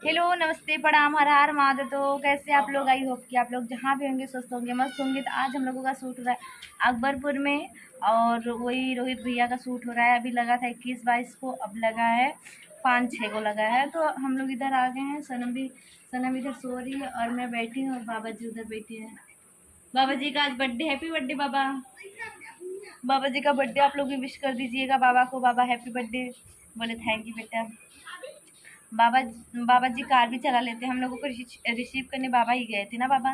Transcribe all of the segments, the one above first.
Hello, नमस्ते, प्रणाम, हर हर महादेव। तो कैसे आप लोग? आई होप कि आप लोग जहाँ भी होंगे स्वस्थ होंगे, मस्त होंगे। तो आज हम लोगों का शूट हो रहा है अकबरपुर में, और वही रोहित भैया का शूट हो रहा है। अभी लगा था 21-22 को, अब लगा है 5-6 को लगा है। तो हम लोग इधर आ गए हैं। सनम इधर सो रही है और मैं बैठी हूँ, और बाबा जी उधर बैठे हैं। बाबा जी का आज बर्थडे। हैप्पी बर्थडे बाबा। बाबा जी का बर्थडे आप लोग भी विश कर दीजिएगा बाबा को। बाबा हैप्पी बर्थडे बोले। थैंक यू बेटा। बाबा बाबा जी कार भी चला लेते हैं। हम लोगों को रिसीव करने बाबा ही गए थे ना बाबा।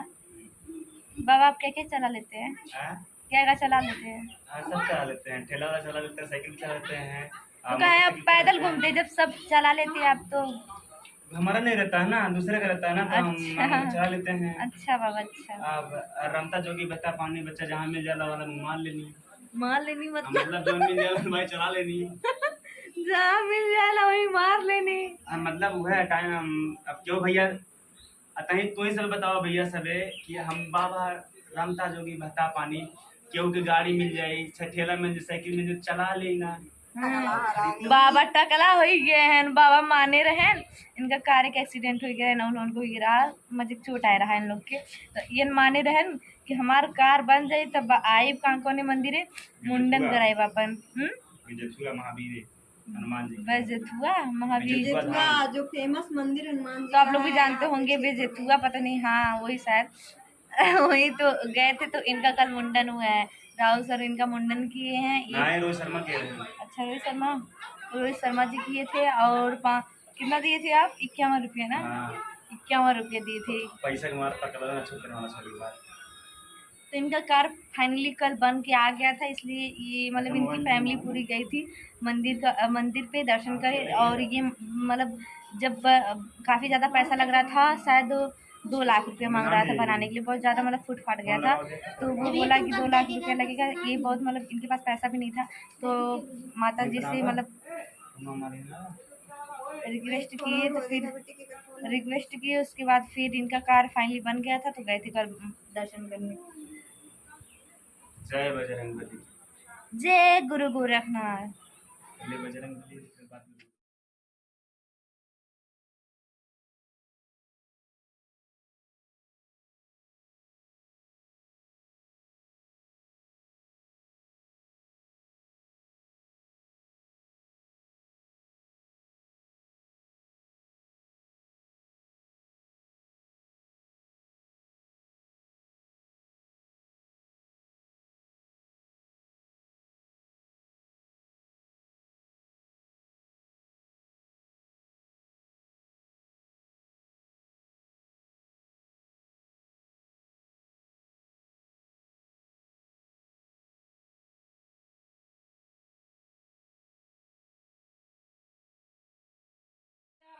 बाबा आप क्या क्या चला लेते हैं? क्या क्या चला लेते हैं? सब चला लेते हैं, ठेला वाला चला लेते हैं, साइकिल चला लेते हैं। तो क्या है, आप पैदल घूमते हैं जब सब चला लेते हैं आप तो? हमारा नहीं रहता है ना, दूसरे का रहता है ना, तो अच्छा हम चला लेते हैं। अच्छा बाबा, अच्छा। अब रमता जोगी बता पानी बच्चा जहाँ मिल जाला वाला मान लेनी। मार लेनी मतलब जो मिल जाला भाई चला लेनी। जहाँ मिल जाए वही मार लेनी। मतलब वह टाइम अब क्यों भैया अतः तो ही सब बताओ भैया सबे कि हम बाबा रमता जोगी बता पानी क्यों की गाड़ी मिल जाए, ठेला मिल जाए, साइकिल मिल जाए, चला लेना। बाबा टकला हो गए हैं। बाबा माने रहे। इनका कार एक एक्सीडेंट हो गया है ना, उनको हो गिरा मजे चोट आ रहा है इन लोग के। तो ये माने रहे कि हमार कार बन जाये तब आई कांकोने मंदिर मुंडन कराए अपन। महावीर हनुमान जी बेजेथुआ महावीर बेजेथुआ जो फेमस मंदिर हनुमान जी, तो आप लोग भी जानते होंगे बेजेथुआ, पता नहीं, हाँ वही शायद। वही तो गए थे। तो इनका कल मुंडन हुआ है। राहुल सर इनका मुंडन किए हैं। रोहित शर्मा के अच्छा, रोहित शर्मा जी किए थे। और कितना दिए थे आप? 51 रुपये ना? 51 रुपये दिए थे। पैसा के तो इनका कार फाइनली कल बन के आ गया था, इसलिए ये मतलब इनकी फैमिली पूरी गई थी मंदिर पे दर्शन करे। और ये मतलब जब काफ़ी ज़्यादा पैसा लग रहा था, शायद 2 लाख रुपये मांग रहा था बनाने के लिए। बहुत ज़्यादा मतलब फुट फाट गया था। तो वो बोला कि 2 लाख रुपया लगेगा। ये बहुत मतलब इनके पास पैसा भी नहीं था। तो माता जी से मतलब रिक्वेस्ट किए। उसके बाद फिर इनका कार फाइनली बन गया था। तो गए थे कल दर्शन करने। जय बजरंगबली। जय गुरु गोरखनाथ। बजरंगबली।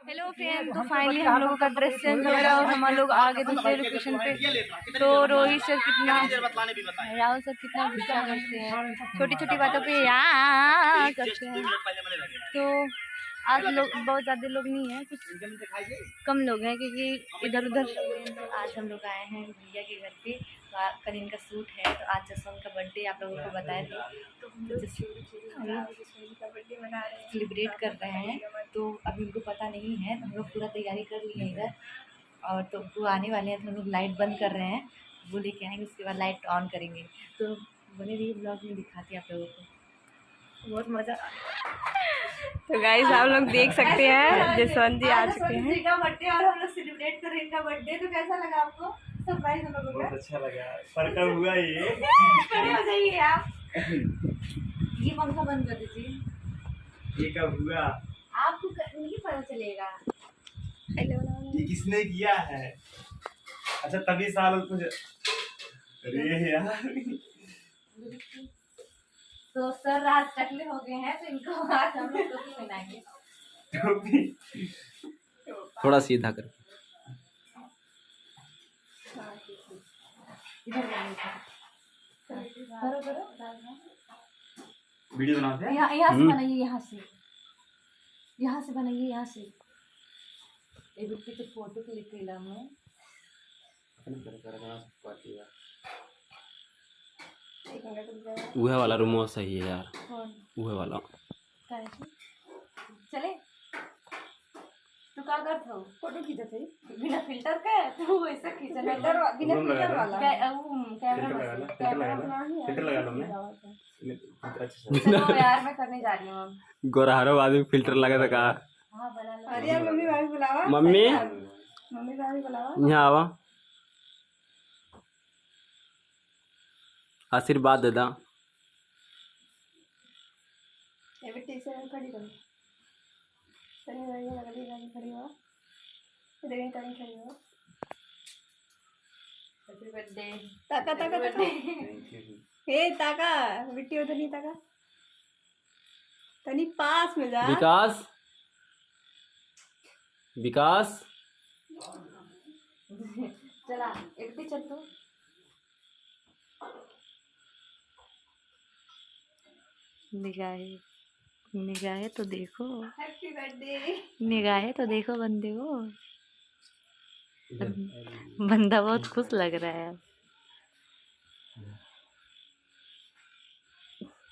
हेलो फ्रेंड, तो फाइनली हम लोगों का ड्रेस चेंज हो रहा है और हम लोग आगे दूसरे लोकेशन पे। तो रोहित सर कितना, राहुल सर कितना गुस्सा करते हैं, छोटी छोटी बातों पे यहाँ करते हैं। तो आज लोग बहुत ज़्यादा लोग नहीं है, कुछ कम लोग हैं क्योंकि इधर उधर। आज हम लोग आए हैं भैया के घर पे। कल इनका सूट है। तो आज जसवंत का बर्थडे आप लोगों को बताए थे। तो हम लोग जसवंत का बर्थडे मना रहे हैं, सेलिब्रेट कर रहे हैं। तो अभी उनको पता नहीं है, तो हम लोग पूरा तैयारी कर लिए हैं इधर। और तो वो आने वाले हैं, तो हम लोग लाइट बंद कर रहे हैं। वो लेके आएंगे, उसके बाद लाइट ऑन करेंगे। तो बने रहिए, ब्लॉग में दिखाते हैं आप लोगों को, बहुत मज़ा। तो गाइस आप लोग देख सकते हैं जसवंत जी आ चुके हैं। का बर्थडे और हम लोग सेलिब्रेट कर रहे हैं इनका बर्थडे। तो कैसा लगा आपको? सरप्राइज हम लोगों का बहुत अच्छा लगा। पर कब हुआ ये? खड़े हो जाइए आप। ये पंखा बंद कर दीजिए। ये कब हुआ? आपको नहीं पता चलेगा। ये किसने किया है? अच्छा तभी साल कुछ। अरे यार, तो सर रात टकले हो गए हैं, तो इनको आज हम लोग टोपी पहनाएंगे। थोड़ा सीधा कर। वीडियो बनाते हैं। यहाँ से बनाइए, यहाँ से बनाइए, यहाँ से। एक तो फोटो क्लिक कर ला मैं। वह वाला रूम सही है यार। वह वाला चले। तो का करत हो फोटो खींचत है बिना फिल्टर के तू वैसे खींचना फिल्टर बिना फिल्टर वाला कैमरा फिल्टर लगा लो मैं चलो यार मैं करने जा रही हूँ अब गोरहारो आदमी फिल्टर लगा था कहा हाँ बना लो अरे यार मम्मी भाभी बुलावा मम्मी मम्मी भाभी बुलावा यहाँ आवा आशीर्वाद दादा ये भी ठीक से खड़ी करो तनी रही लगी खड़ी हो इधर ही तनी खड़ी हो हैप्पी बर्थडे ताका ताका ताका हे ताका बिट्टी उधर नहीं ताका तनी पास में जा विकास विकास चला एक भी चल तू निगाहें तो देखो हैप्पी बर्थडे निगाहें तो देखो बंदे को बंदा बहुत खुश लग रहा है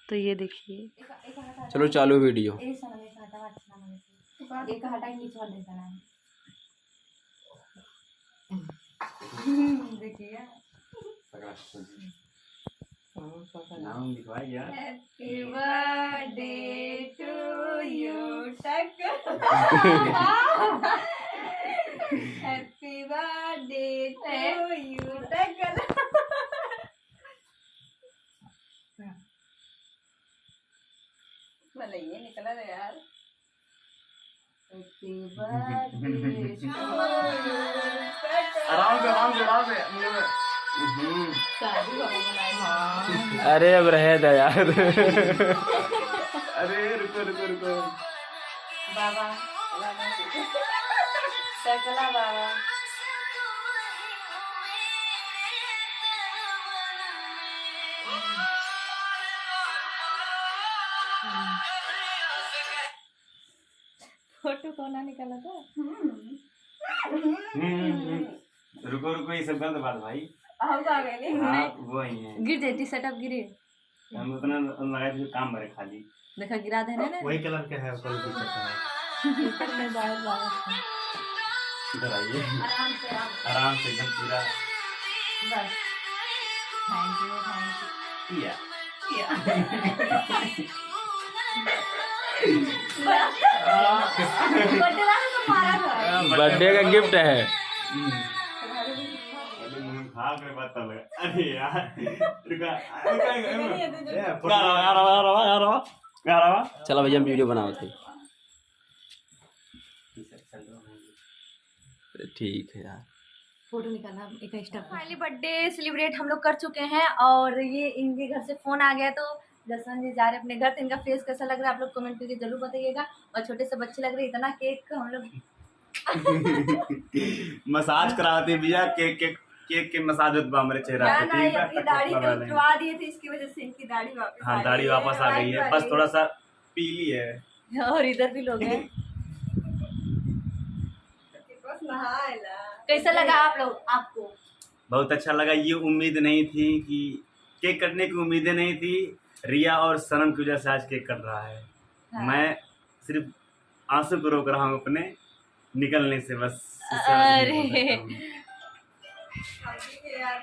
तो ये देखिए चलो चालू वीडियो एक हटाई नीचे वाले देना देखिए नाम लिखवाई यार हैप्पी बर्थडे टू यू टक हैप्पी बर्थडे टू यू टक भले ये निकला रे यार हैप्पी बर्थडे आराम से अरे अब रहे दा यार अरे रुको बाबा सकला बाबा फोटो कौन निकाला था रुको ये सब गलत बात भाई हम आ गए नहीं हाँ वो ही है गिर जाती सेटअप गिरे हम उतना लगाए थे काम भरे खाली देखा गिरा देने ने वही कलर का है कोई दिक्कत नहीं ऊपर में बाहर बाहर इधर आइए आराम से आराम से एकदम पूरा बस थैंक यू किया बर्थडे वाले को मारा था बर्थडे का गिफ्ट है खा कर बात लगा अरे यार रुका चलो भैया हम वीडियो बनाओ थे ठीक है यार फोटो निकालना एक एक्स्ट्रा फाइनली बर्थडे सेलिब्रेट हम लोग कर चुके हैं और ये इनके घर से फोन आ गया तो दर्शन जी जा रहे अपने घर तो इनका फेस कैसा लग रहा है आप लोग कमेंट करके जरूर बताइएगा और छोटे से बच्चे लग रहे इतना केक हम लोग मसाज कराते भैया केक के मसाज होता हमारे चेहरा पे ठीक है अपनी दाढ़ी कटवा दिए थे इसकी वजह से इनकी दाढ़ी वापस हाँ दाढ़ी वापस आ गई है बस थोड़ा सा पीली है और इधर भी लोग हैं बस नहाएला कैसा लगा आप लोग आपको बहुत अच्छा लगा ये उम्मीद नहीं थी कि केक कटने की उम्मीदें नहीं थी रिया और सनम की वजह से आज केक कट रहा है हाँ। मैं सिर्फ आंसू को रोक रहा हूँ अपने निकलने से बस अरे यार